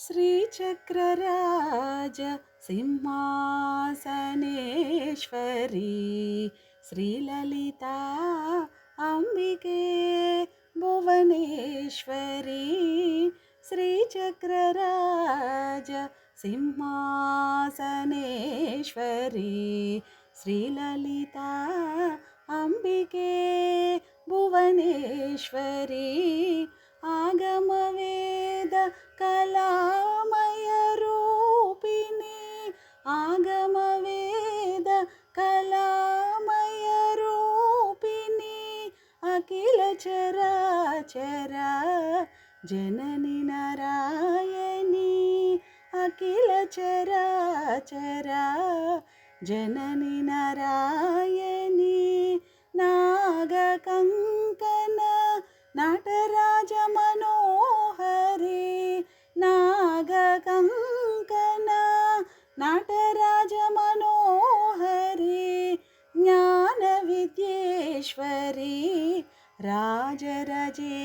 श्रीचक्रराज सिंहासनेश्वरी श्रीललिता अंबिके भुवनेश्वरी श्रीचक्रराज सिंहासनेश्वरी श्रीललिता अंबिके भुवनेश्वरी आगमवेद कलामय रूपिणी आगमवेद कलामय रूपिणी अखिल चराचरा जननी नारायणी अखिल चराचरा जननी नारायणी नागकंकन नटराज मनोहरी नागकंकन नटराज मनोहरी ज्ञान विद्येश्वरी राजराजेश्वरी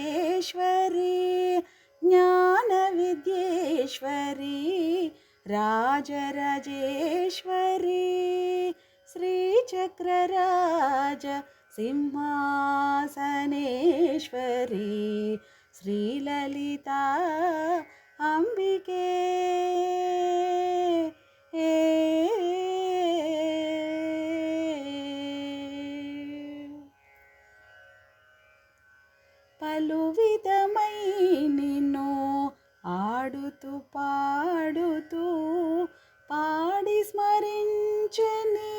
ज्ञान विद्येश्वरी राजराजेश्वरी श्रीचक्रराज सिंहासनेश्वरी श्रीललिता अंबिके పలు విధమై నిన్ను ఆడుతూ పాడుతూ పాడి స్మరించని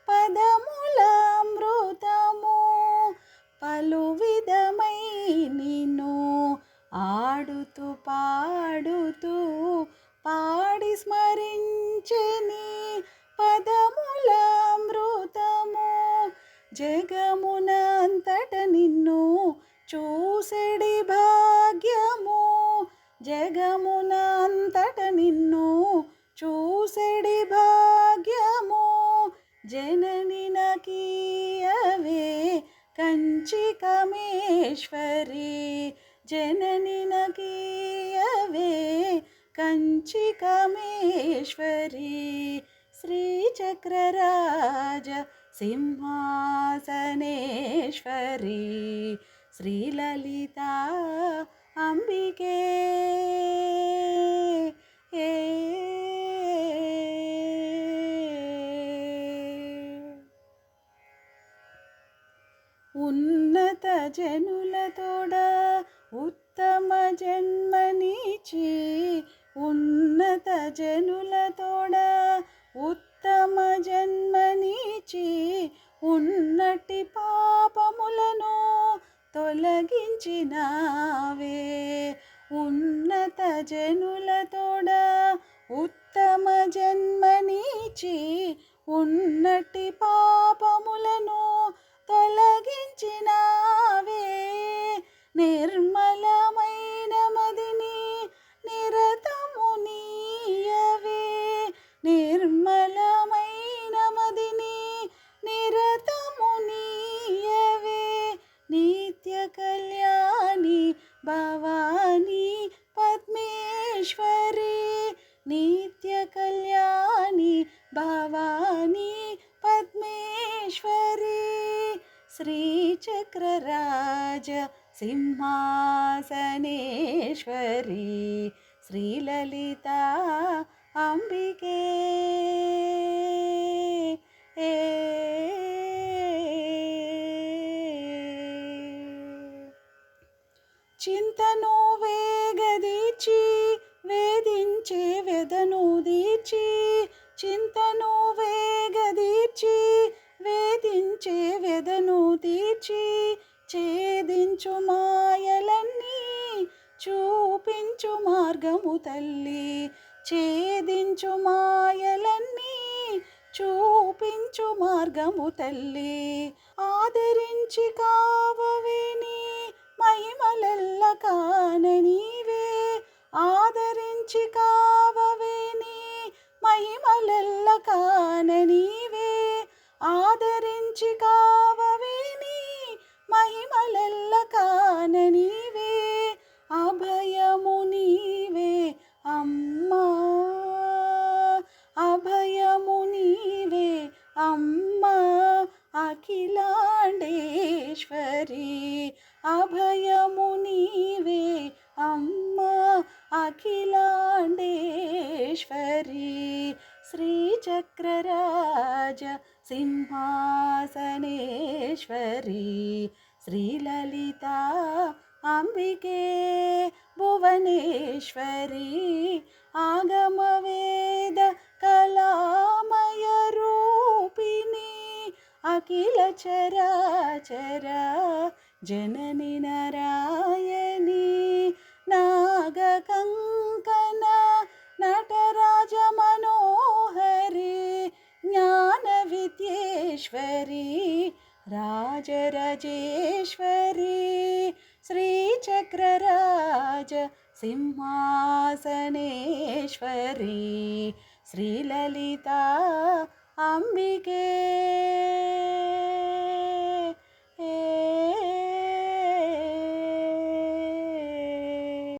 పదముల అమృతము పలు విధమై నిన్ను ఆడుతూ పాడుతూ పాడి స్మరించని పదముల అమృతము జగమునంతట నిన్ను చూసెడి భాగ్యము జగమునంతట నిన్ను చూసెడి భాగ్యము జనని నకీయవే కంచికమేశ్వరి జనని నకీయవే కంచికమేశ్వరి శ్రీచక్రరాజ सिंहासनेश्वरी श्रीललिता अंबिके ఉన్నత జనులతోడ ఉత్తమ జన్మనిచి ఉన్నత జనులతోడ ఉత్తమ జన్మనిచి ఉన్నటి పాపములను తొలగించినావే ఉన్నత జనులతోడ ఉత్తమ జన్మనిచి ఉన్నటి పాపములను తొలగించినావే నిర్మలమైన మదిని నిరతము నీయవే నిర్మలమైన మదిని నిరతము నీయవే నిత్య కళ్యాణి భవాని పద్మేశ్వరి నిత్య కళ్యాణి భవాని పద్మేశ్వరి श्रीचक्रराज सिंहासनेश्वरी श्रीललिता अंबिके చింతను వేగదీచి వేధించే వెదను దీచి చింతను వేగదీచి వేధించే వెదను తీర్చి ఛేదించు మాయలన్నీ చూపించు మార్గము తల్లి ఛేదించు మాయలన్నీ చూపించు మార్గము తల్లి ఆదరించి కావవేని మహిమలెల్ల కాననీవే ఆదరించి కావవేని మహిమలెల్ల కాననీవే ఆదరించి కావవేని మహిమలెల్ల కాననీవే అభయము నీవే అమ్మ అఖిలాండేశ్వరి శ్రీచక్రరాజ సింహాసనేశ్వరి శ్రీలలిత అంబికే భువనేశ్వరి ఆగమవేద కళామయ రూపిణి అఖిల చరాచర జనని నారాయణి నాగకంకణ నటరాజ మనోహరి జ్ఞాన విద్యేశ్వరి రాజరాజేశ్వరి శ్రీచక్రరాజ సింహాసనేశ్వరి శ్రీలలిత అంబికే